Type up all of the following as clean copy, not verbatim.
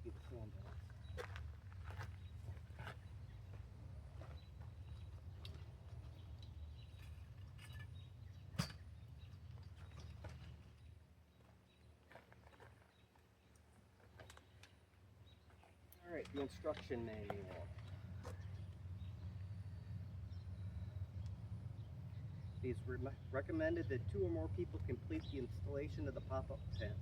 Keep the sandbags. Alright, the instruction manual. It is recommended that 2 or more people complete the installation of the pop-up tent.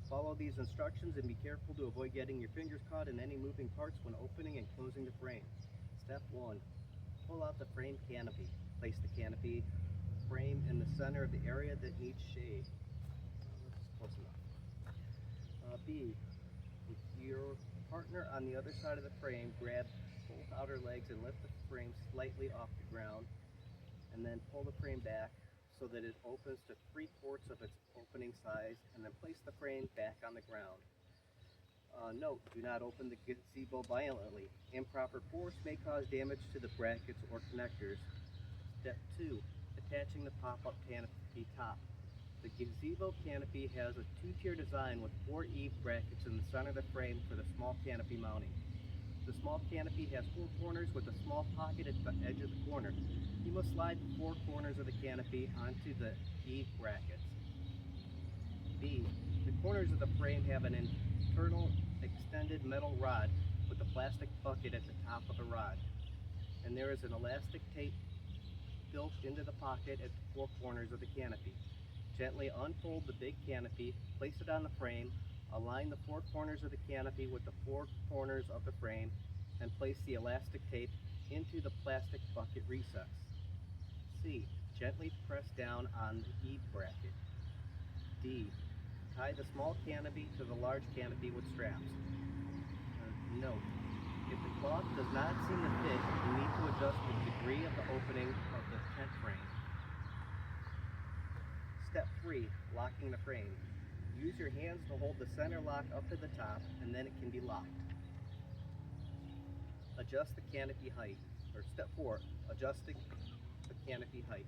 Follow these instructions and be careful to avoid getting your fingers caught in any moving parts when opening and closing the frame. Step 1. Pull out the frame canopy. Place the canopy frame in the center of the area that needs shade. This is close enough. B. With your partner on the other side of the frame, grab both outer legs and lift the frame slightly off the ground, and then pull the frame back so that it opens to 3/4 of its opening size, and then place the frame back on the ground. Note, do not open the gazebo violently. Improper force may cause damage to the brackets or connectors. Step 2. Attaching the pop-up canopy top. The gazebo canopy has a 2-tier design with 4 eave brackets in the center of the frame for the small canopy mounting. The small canopy has 4 corners with a small pocket at the edge of the corner. You must slide the 4 corners of the canopy onto the eave brackets. B. The corners of the frame have an internal extended metal rod with a plastic bucket at the top of the rod, and there is an elastic tape built into the pocket at the 4 corners of the canopy. Gently unfold the big canopy, place it on the frame, align the 4 corners of the canopy with the 4 corners of the frame, and place the elastic tape into the plastic bucket recess. C. Gently press down on the eave bracket. D. Tie the small canopy to the large canopy with straps. Note, if the cloth does not seem to fit, you need to adjust the degree of the opening of the tent frame. Step 3. Locking the frame. Use your hands to hold the center lock up to the top, and then it can be locked. Adjust the canopy height. Or step 4. Adjusting the canopy height.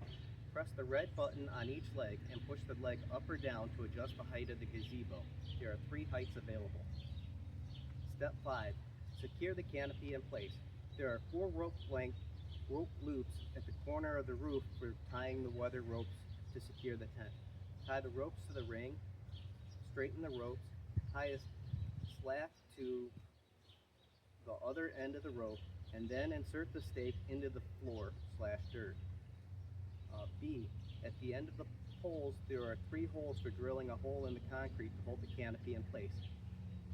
Press the red button on each leg and push the leg up or down to adjust the height of the gazebo. There are 3 heights available. Step 5. Secure the canopy in place. There are 4 rope loops at the corner of the roof for tying the weather ropes to secure the tent. Tie the ropes to the ring, straighten the ropes, tie a slack to the other end of the rope, and then insert the stake into the floor/dirt. B. At the end of the poles, there are 3 holes for drilling a hole in the concrete to hold the canopy in place.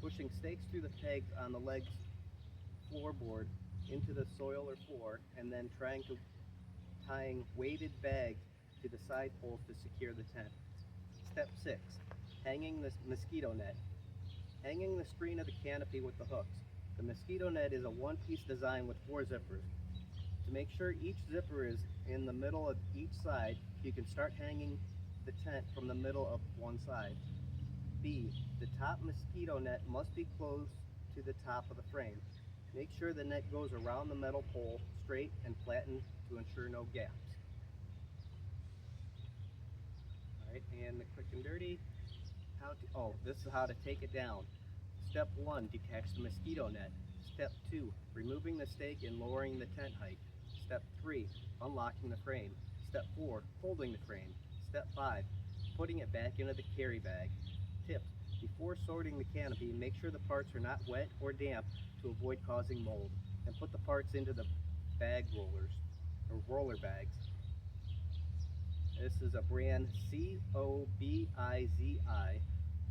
Pushing stakes through the pegs on the legs floorboard into the soil or floor, and then tying weighted bags to the side poles to secure the tent. Step 6. Hanging the mosquito net. Hanging the screen of the canopy with the hooks. The mosquito net is a 1-piece design with 4 zippers. To make sure each zipper is in the middle of each side, you can start hanging the tent from the middle of one side. B. The top mosquito net must be close to the top of the frame. Make sure the net goes around the metal pole, straight and flattened to ensure no gaps. Alright, and the quick and dirty, this is how to take it down. Step 1, detach the mosquito net. Step 2, removing the stake and lowering the tent height. Step 3, unlocking the frame. Step 4, folding the frame. Step 5, putting it back into the carry bag. Tips: before sorting the canopy, make sure the parts are not wet or damp to avoid causing mold, and put the parts into the bag rollers, or roller bags. This is a brand COBIZI,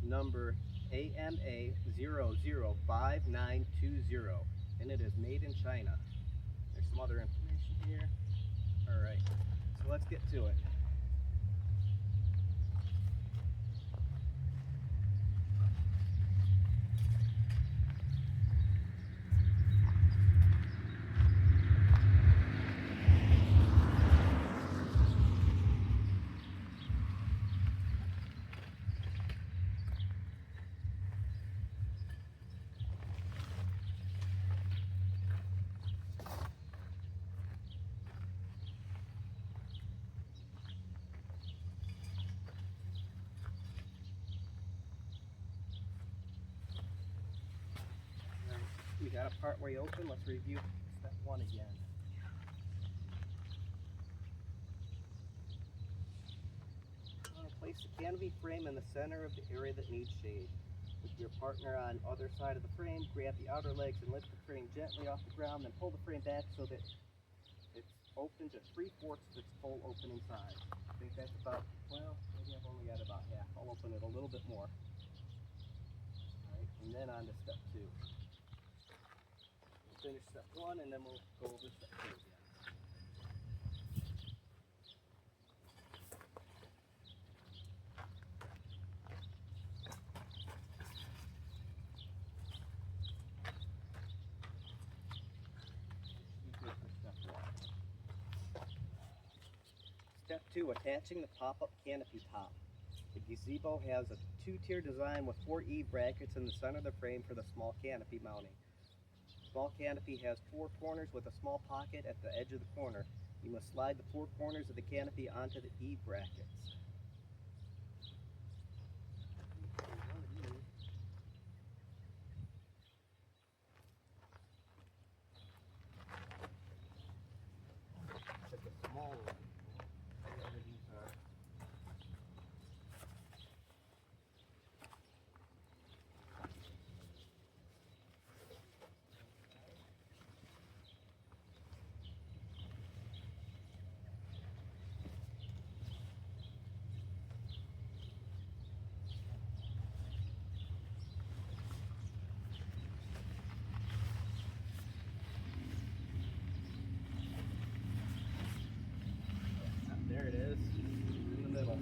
number AMA005920, and it is made in China. There's some other information here. Alright, so let's get to it. got it partway open. Let's review step 1 again. Place the canopy frame in the center of the area that needs shade. With your partner on other side of the frame, grab the outer legs and lift the frame gently off the ground, then pull the frame back so that it's open to 3/4 of its full opening size. I think that's about, well, maybe I've only got about half. I'll open it a little bit more. Alright, and then on to step 2. We'll finish step 1 and then we'll go over step 2 again. Step 2, attaching the pop-up canopy top. The gazebo has a 2-tier design with 4 eave brackets in the center of the frame for the small canopy mounting. The small canopy has 4 corners with a small pocket at the edge of the corner. You must slide the 4 corners of the canopy onto the eave brackets. It's a small one. There it is, in the middle.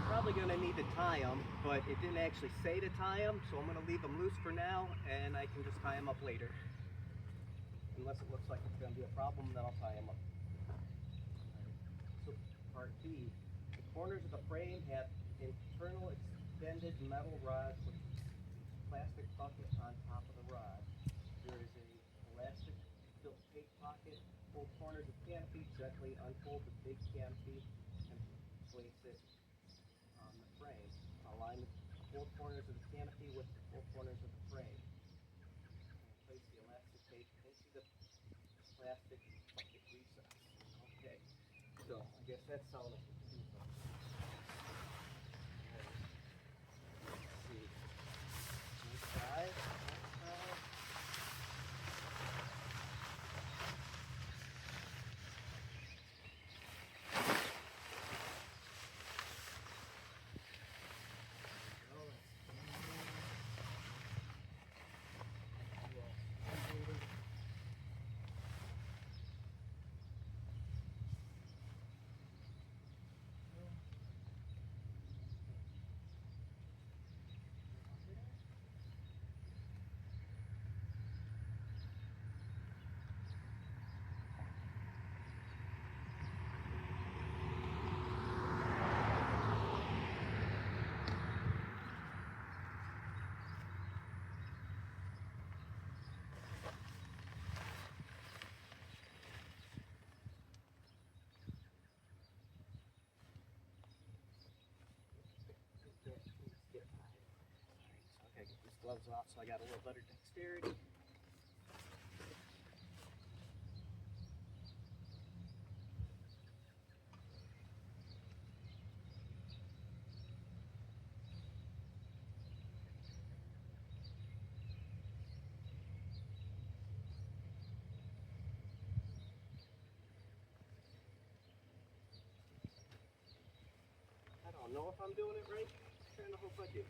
Probably going to need to tie them, but it didn't actually say to tie them, so I'm going to leave them loose for now, and I can just tie them up later. Unless it looks like it's going to be a problem, then I'll tie them up. So part B, the corners of the frame have internal extended metal rods with plastic bucket on top of the rod. There is a elastic built tape pocket. Fold corners of canopy, gently unfold the big canopy and place it on the frame. Align the 4 corners of the canopy with the 4 corners of the frame. And place the elastic tape into the plastic bucket recess. Okay, so I guess that's how it do so. Let's see. This side, that side. gloves off so I got a little better dexterity. I don't know if I'm doing it right. I kind of hope I do.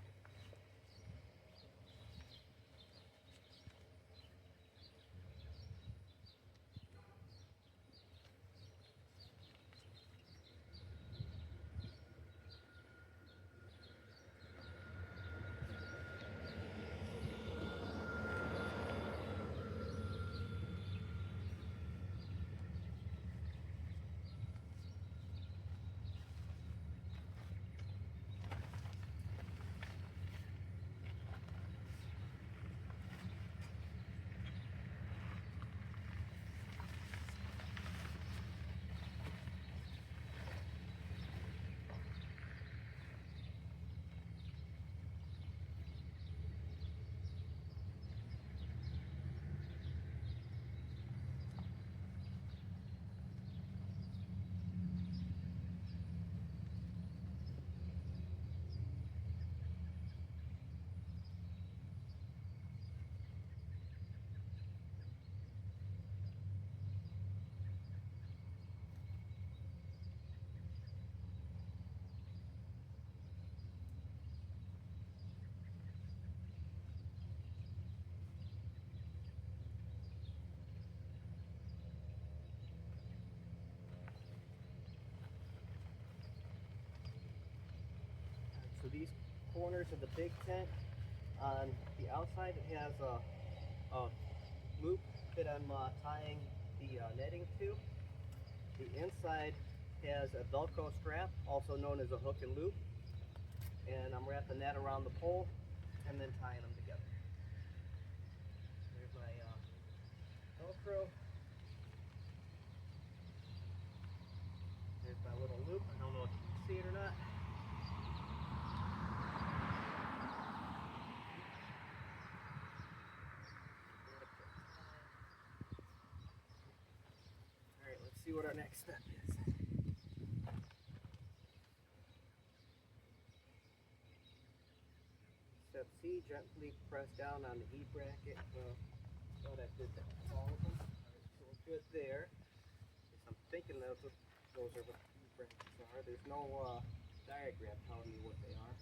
So these corners of the big tent, on the outside it has a loop that I'm tying the netting to. The inside has a Velcro strap, also known as a hook and loop, and I'm wrapping that around the pole and then tying them together. There's my Velcro. There's my little loop. I don't know if you can see it or not. Alright, let's see what our next step is. Step C, gently press down on the heat bracket. Well, thought I did that with all of them. Alright, so we're good there. I'm thinking those are what the heat brackets are. There's no diagram telling me what they are.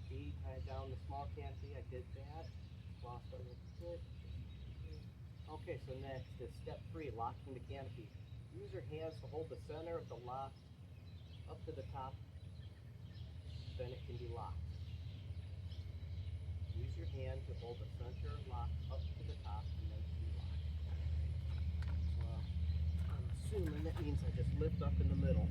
D, tie down the small canopy. I did that. Lost a little bit. Okay, so next is step 3, locking the canopy. Use your hands to hold the center of the lock up to the top, then it can be locked. Use your hand to hold the center lock up to the top, and then it can be locked. So I'm assuming that means I just lift up in the middle.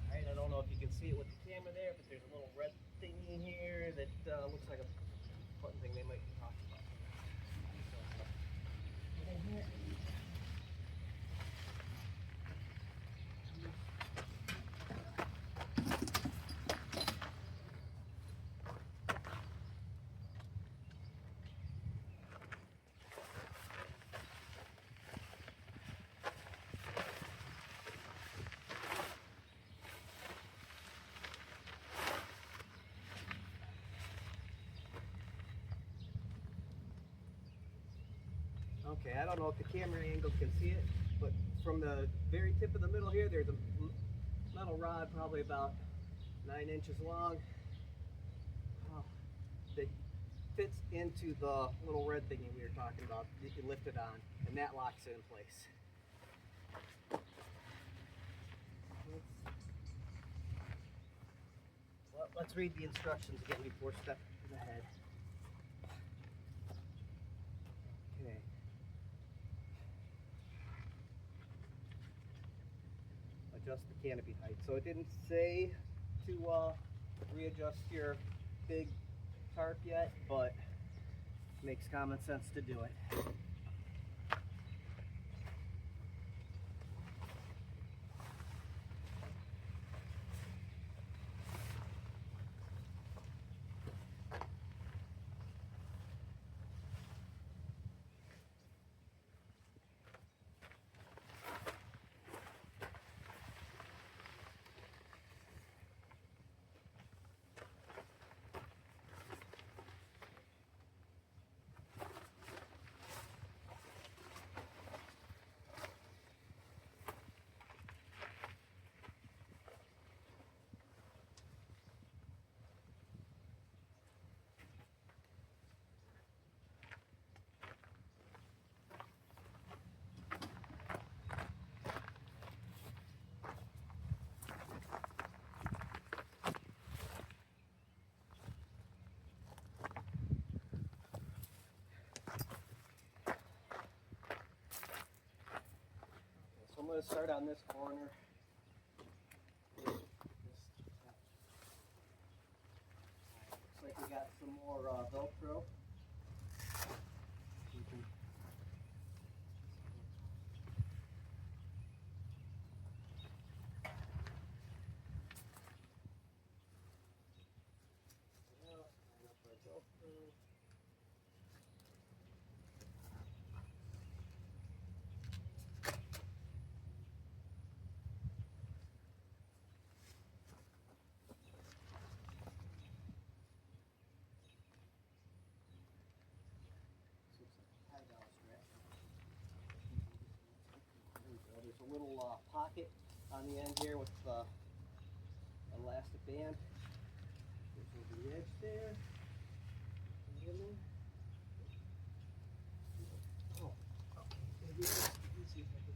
Alright, I don't know if you can see it with the camera there, but there's a little red thing in here that looks like a button thing they might be talking about. Get in here. Okay, I don't know if the camera angle can see it, but from the very tip of the middle here, there's a metal rod probably about 9 inches long that fits into the little red thingy we were talking about. You can lift it on, and that locks it in place. Well, let's read the instructions again before stepping ahead. Okay. Adjust the canopy height. So it didn't say to readjust your big tarp yet, but makes common sense to do it. So I'm going to start on this corner. Looks like we got some more Velcro. There's a little pocket on the end here with elastic band. Goes over the edge there. And in there. Oh, okay. Maybe let me see if I can.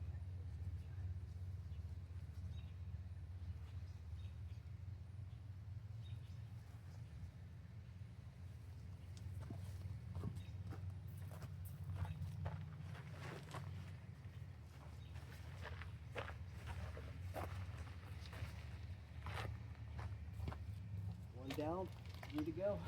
One down, 3 to go.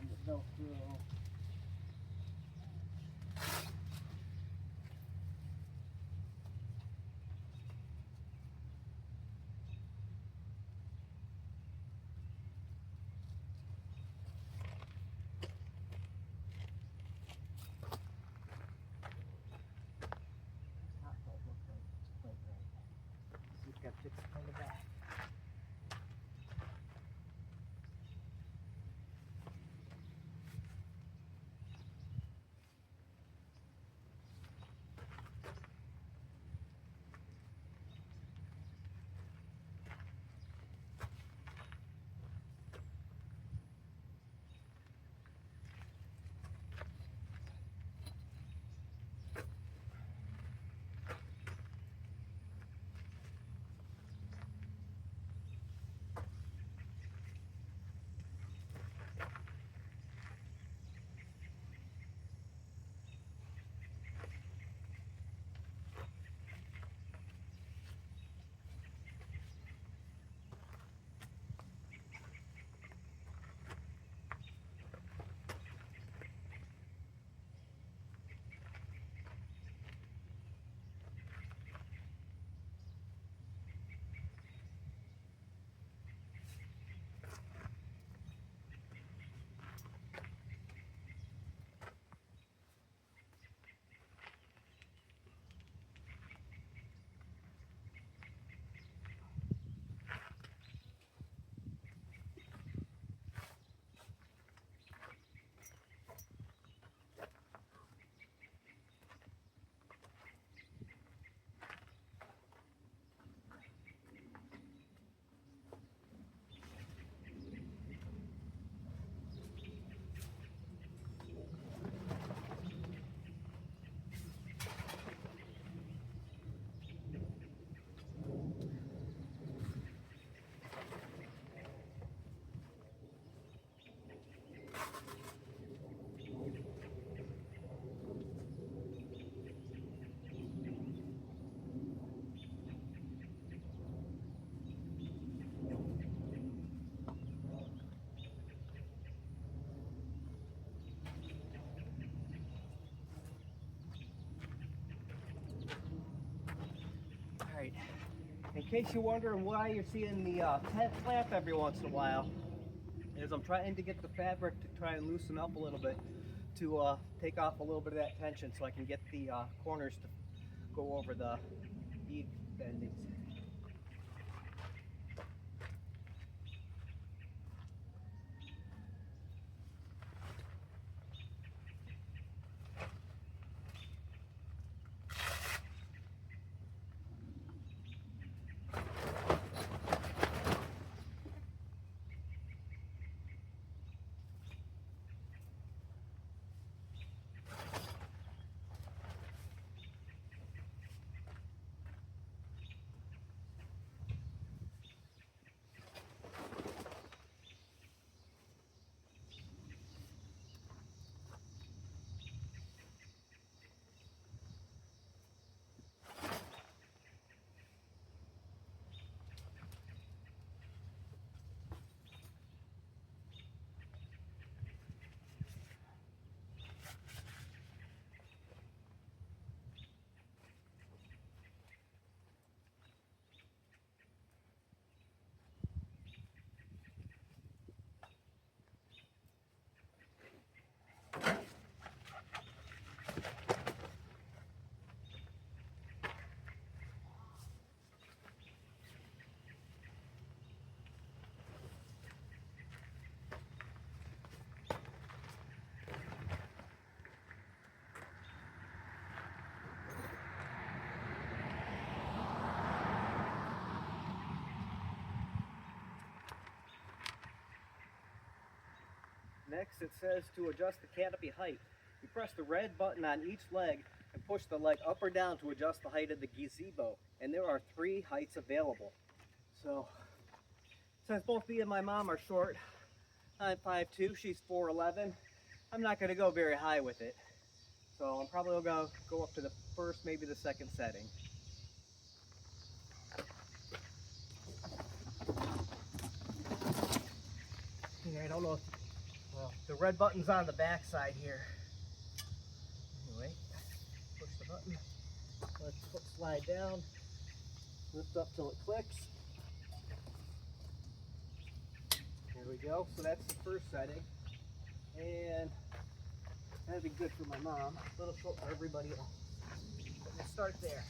And the Velcro. Got fixed on the back. In case you're wondering why you're seeing the tent flap every once in a while, is I'm trying to get the fabric to try and loosen up a little bit to take off a little bit of that tension so I can get the corners to go over the bead bendings. Next, it says to adjust the canopy height. You press the red button on each leg and push the leg up or down to adjust the height of the gazebo. And there are 3 heights available. So, since both me and my mom are short, I'm 5'2", she's 4'11", I'm not going to go very high with it. So I'm probably going to go up to the first, maybe the second setting. I don't know if, well, the red button's on the back side here. Anyway, push the button, let the foot slide down, lift up till it clicks. There we go, so that's the first setting. And that'd be good for my mom, a little short for everybody else. We'll start there.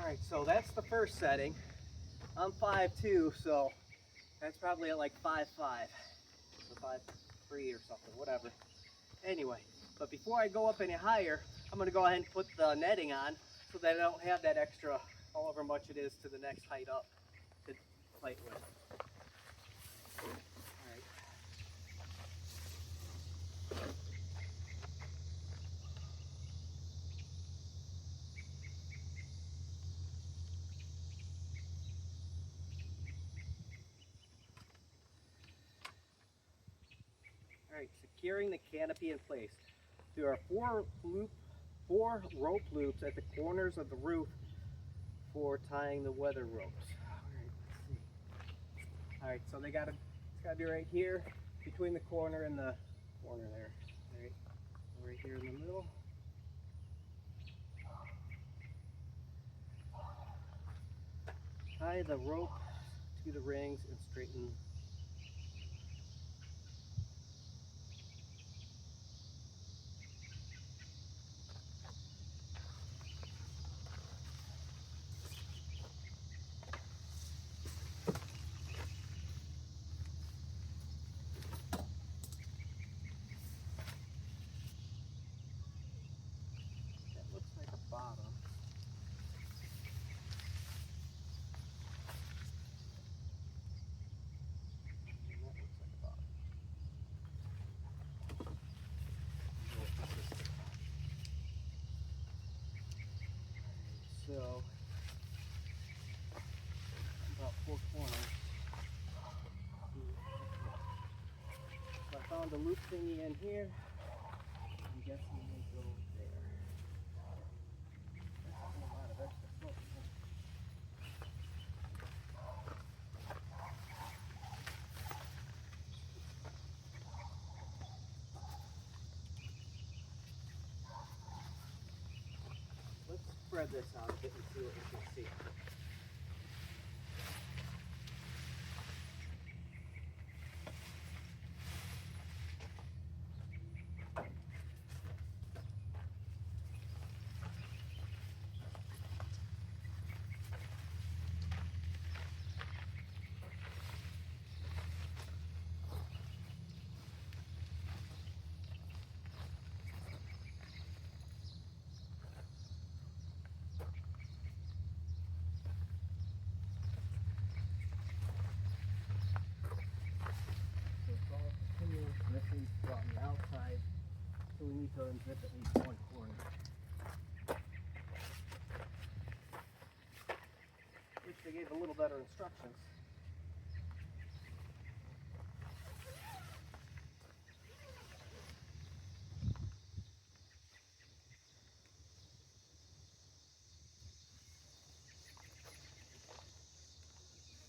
Alright, so that's the first setting. I'm 5'2", so that's probably at like 5'5", or 5'3" or something, whatever. Anyway, but before I go up any higher, I'm going to go ahead and put the netting on so that I don't have that extra, however much it is, to the next height up to fight with. Alright. Alright, securing the canopy in place. There are four rope loops at the corners of the roof for tying the weather ropes. Alright, let's see. Alright, so it's gotta be right here between the corner and the corner there. Alright, right here in the middle. Tie the rope to the rings and straighten. That looks like a bottom. loop thingy in here. I'm guessing they go there. That's a whole lot of extra smoke. Let's spread this out a bit and see what we can see. Dripping from the outside, so we need to unzip at least one corner. Wish they gave a little better instructions.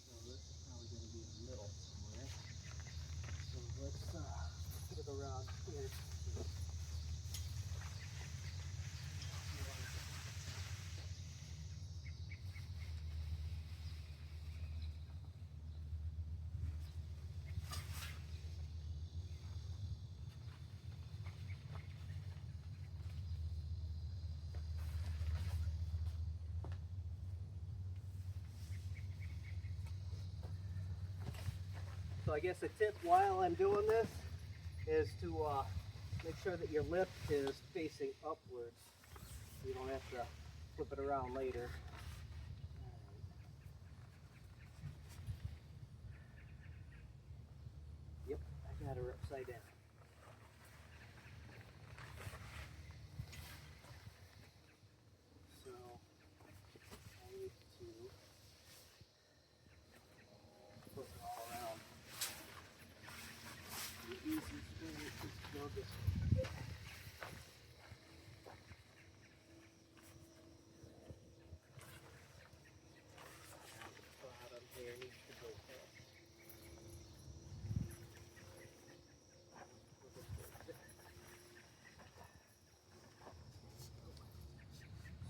So this is probably going to be in the middle somewhere. So let's put it around here. So I guess a tip while I'm doing this is to make sure that your lip is facing upwards. You don't have to flip it around later. Yep, I got her upside down. So I need to flip it all around. The easiest way is to go this way. Bottom here needs to go past.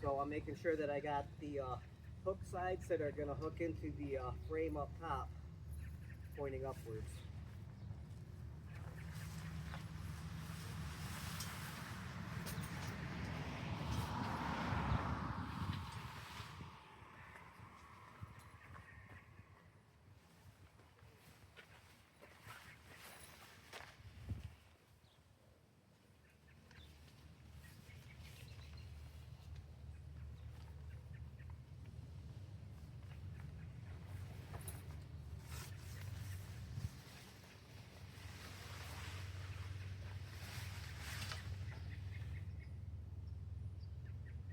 So I'm making sure that I got the hook sides that are going to hook into the frame up top pointing upwards.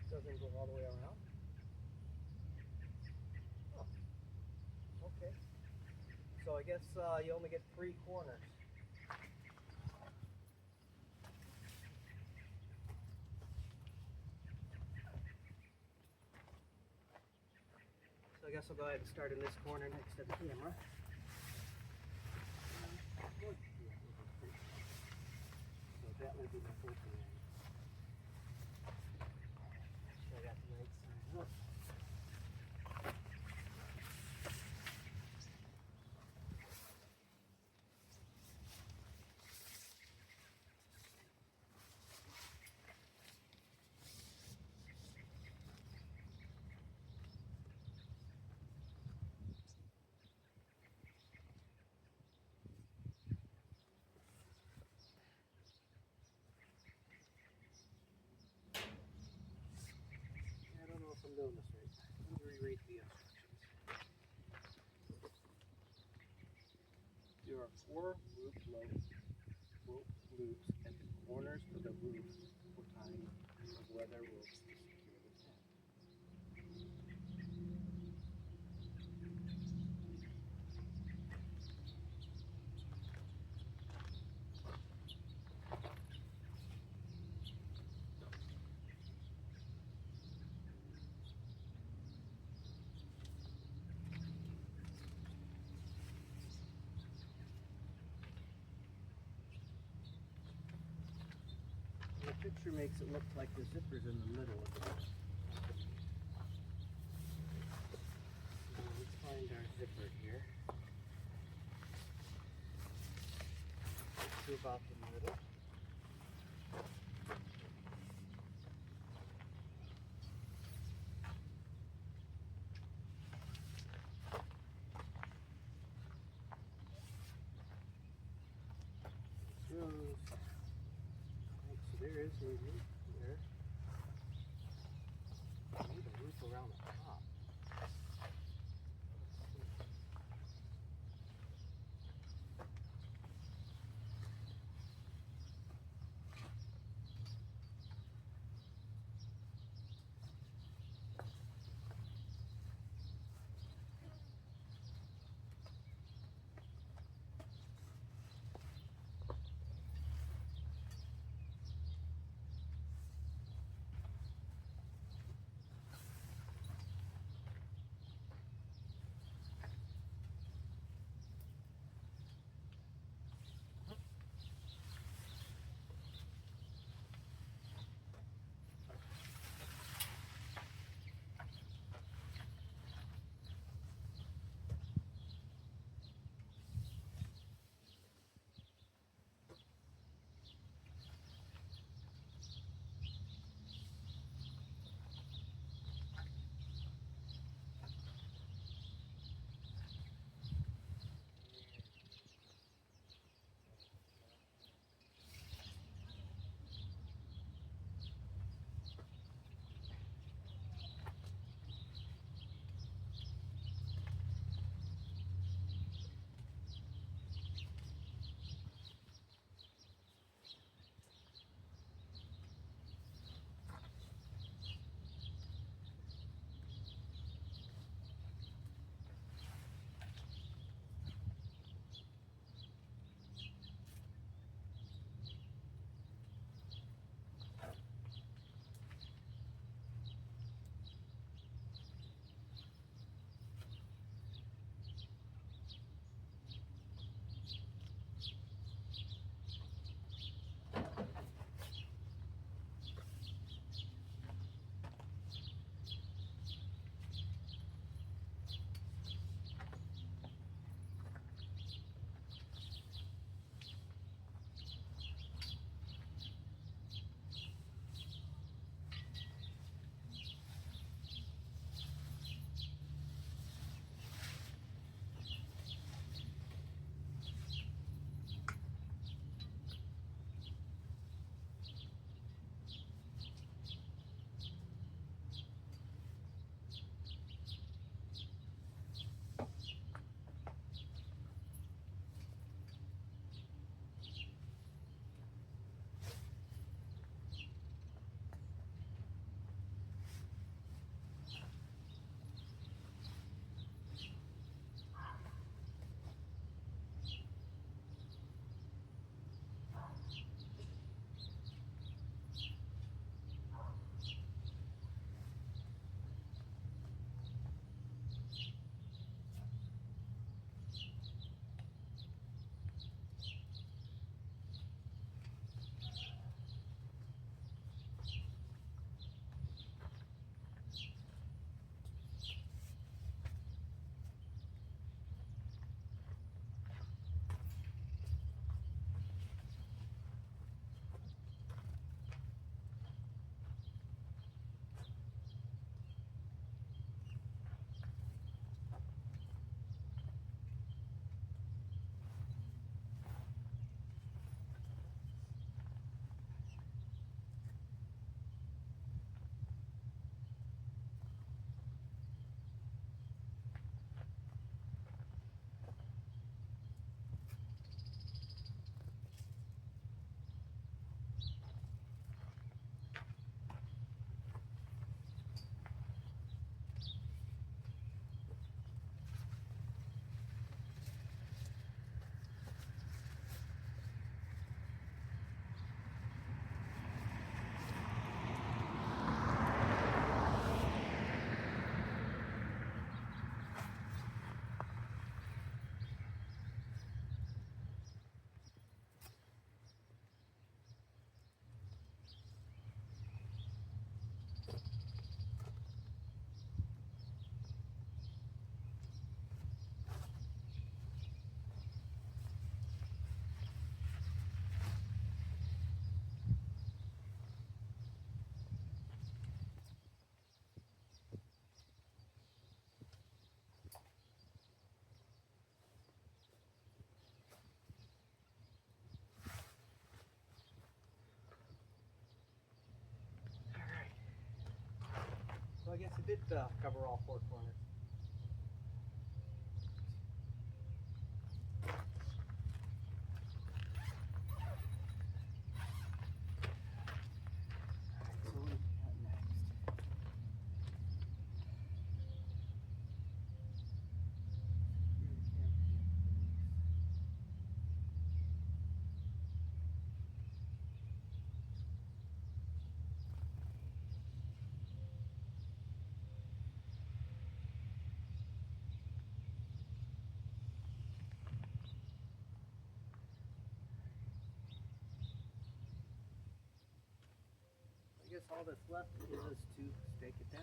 Doesn't go all the way around. Oh, okay. So I guess you only get 3 corners. So I guess I'll go ahead and start in this corner next to the camera. So that will be my opening. So I got the right side up. I don't know if I'm doing this right. Let me reread the instructions. There are 4 rope loops at the corners of the roof for tying of weather ropes to secure the tent. The picture makes it look like the zipper's in the middle of it. So let's find our zipper here. To about the middle. So there is a loop there. I need a loop around the top. I guess it did cover all four corners. Alright, so what do we got next? I guess all that's left is to stake it down.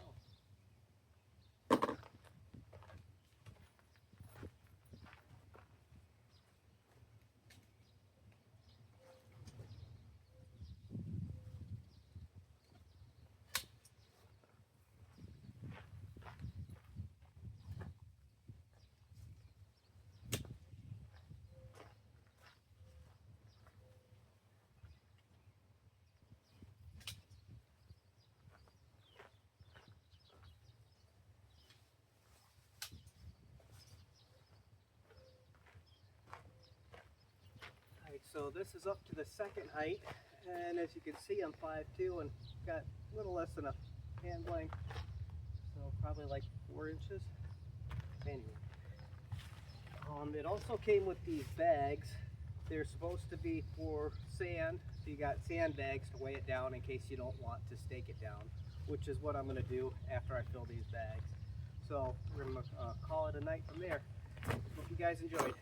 Alright, so this is up to the second height, and as you can see I'm 5'2" and got a little less than a hand length, so probably like 4 inches. Anyway, it also came with these bags. They're supposed to be for sand, so you got sand bags to weigh it down in case you don't want to stake it down, which is what I'm going to do after I fill these bags. So we're going to call it a night from there. Hope you guys enjoyed.